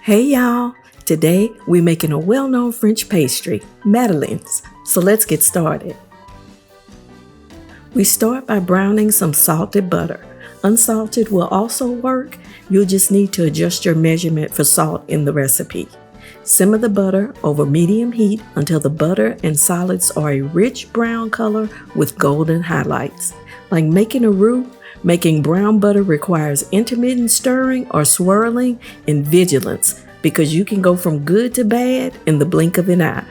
Hey y'all! Today we're making a well-known French pastry, madeleines. So let's get started. We start by browning some salted butter. Unsalted will also work. You'll just need to adjust your measurement for salt in the recipe. Simmer the butter over medium heat until the butter and solids are a rich brown color with golden highlights. Like making a roux, making brown butter requires intermittent stirring or swirling and vigilance because you can go from good to bad in the blink of an eye.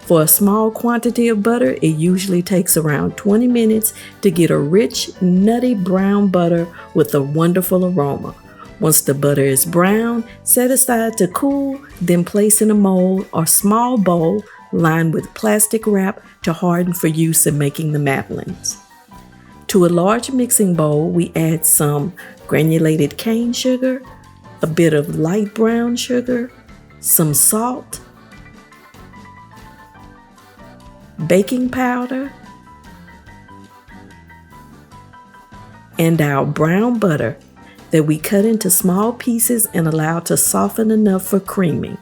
For a small quantity of butter, it usually takes around 20 minutes to get a rich, nutty brown butter with a wonderful aroma. Once the butter is brown, set aside to cool, then place in a mold or small bowl lined with plastic wrap to harden for use in making the madeleines. To a large mixing bowl, we add some granulated cane sugar, a bit of light brown sugar, some salt, baking powder, and our brown butter that we cut into small pieces and allow to soften enough for creaming.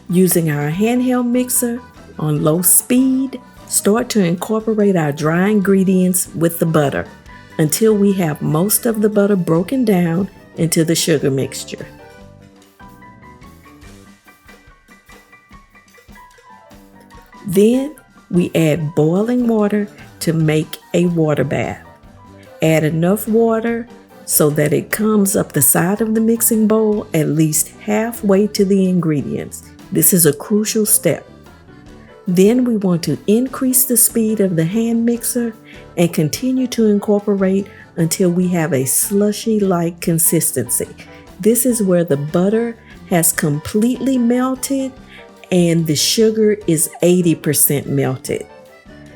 Using our handheld mixer on low speed, start to incorporate our dry ingredients with the butter until we have most of the butter broken down into the sugar mixture. Then we add boiling water to make a water bath. Add enough water so that it comes up the side of the mixing bowl at least halfway to the ingredients. This is a crucial step. Then we want to increase the speed of the hand mixer and continue to incorporate until we have a slushy-like consistency. This is where the butter has completely melted and the sugar is 80% melted.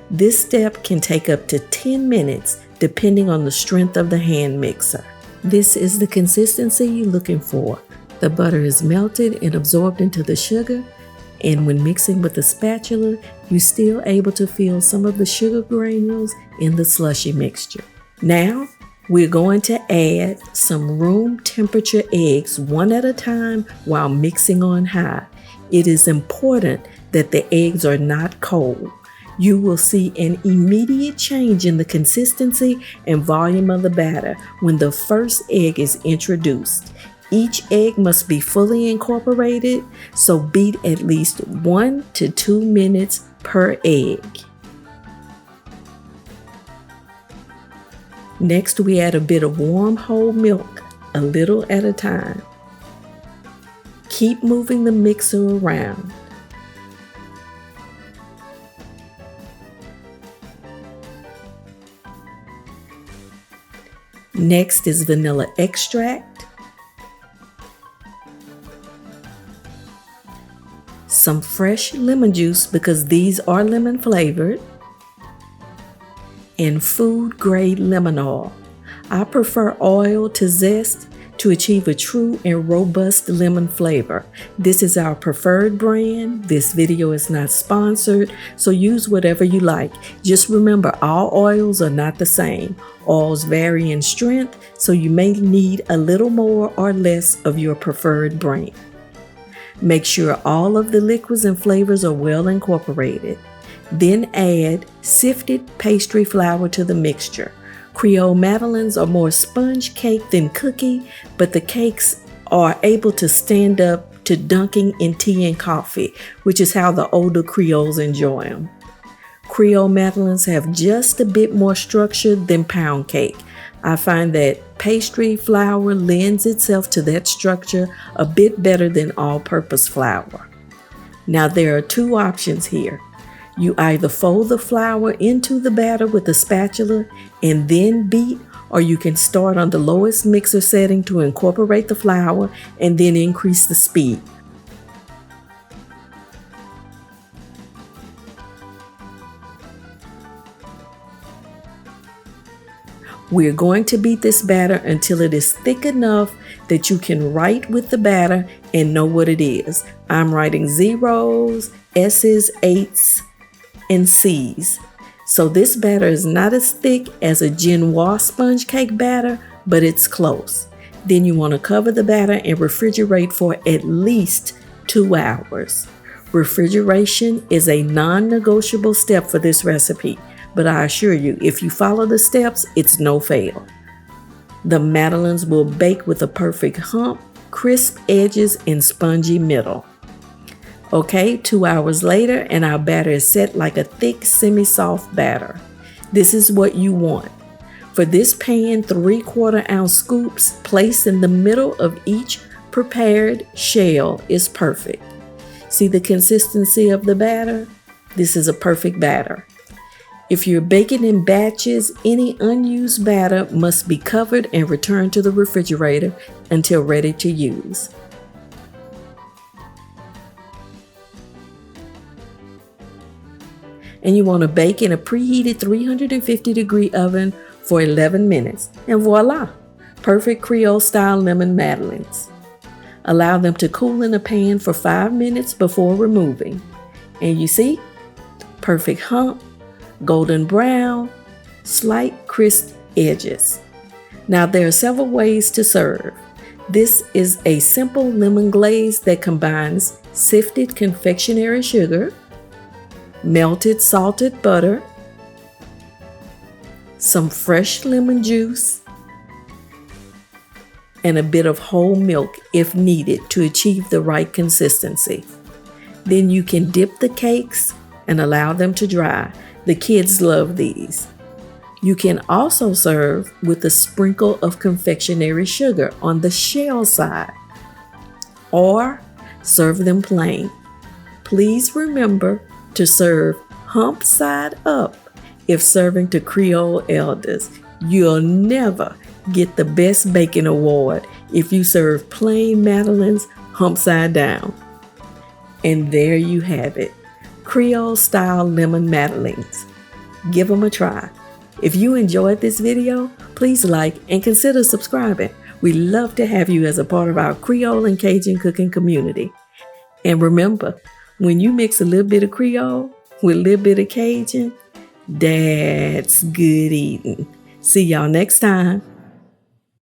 This step can take up to 10 minutes depending on the strength of the hand mixer. This is the consistency you're looking for. The butter is melted and absorbed into the sugar, and when mixing with a spatula, you're still able to feel some of the sugar granules in the slushy mixture. Now, we're going to add some room temperature eggs one at a time while mixing on high. It is important that the eggs are not cold. You will see an immediate change in the consistency and volume of the batter when the first egg is introduced. Each egg must be fully incorporated, so beat at least 1 to 2 minutes per egg. Next, we add a bit of warm whole milk, a little at a time. Keep moving the mixer around. Next is vanilla extract, some fresh lemon juice because these are lemon flavored, and food grade lemon oil. I prefer oil to zest to achieve a true and robust lemon flavor. This is our preferred brand. This video is not sponsored, so use whatever you like. Just remember, all oils are not the same. Oils vary in strength, so you may need a little more or less of your preferred brand. Make sure all of the liquids and flavors are well incorporated. Then add sifted pastry flour to the mixture. Creole madeleines are more sponge cake than cookie, but the cakes are able to stand up to dunking in tea and coffee, which is how the older Creoles enjoy them. Creole madeleines have just a bit more structure than pound cake. I find that pastry flour lends itself to that structure a bit better than all-purpose flour. Now there are two options here. You either fold the flour into the batter with a spatula and then beat, or you can start on the lowest mixer setting to incorporate the flour and then increase the speed. We're going to beat this batter until it is thick enough that you can write with the batter and know what it is. I'm writing zeros, S's, 8's, and C's. So this batter is not as thick as a genoise sponge cake batter, but it's close. Then you want to cover the batter and refrigerate for at least 2 hours. Refrigeration is a non-negotiable step for this recipe, but I assure you, if you follow the steps, it's no fail. The madeleines will bake with a perfect hump, crisp edges, and spongy middle. Okay, 2 hours later, and our batter is set like a thick, semi-soft batter. This is what you want. For this pan, 3/4 ounce scoops placed in the middle of each prepared shell is perfect. See the consistency of the batter? This is a perfect batter. If you're baking in batches, any unused batter must be covered and returned to the refrigerator until ready to use. And you want to bake in a preheated 350-degree oven for 11 minutes. And voila! Perfect Creole-style lemon madeleines. Allow them to cool in a pan for 5 minutes before removing. And you see? Perfect hump, golden brown, slight crisp edges. Now there are several ways to serve. This is a simple lemon glaze that combines sifted confectionery sugar, melted salted butter, some fresh lemon juice, and a bit of whole milk if needed to achieve the right consistency. Then you can dip the cakes and allow them to dry. The kids love these. You can also serve with a sprinkle of confectionery sugar on the shell side, or serve them plain. Please remember to serve hump side up if serving to Creole elders. You'll never get the Best Baking Award if you serve plain madeleines hump side down. And there you have it, Creole-style lemon madeleines. Give them a try. If you enjoyed this video, please like and consider subscribing. We love to have you as a part of our Creole and Cajun cooking community. And remember, when you mix a little bit of Creole with a little bit of Cajun, that's good eating. See y'all next time.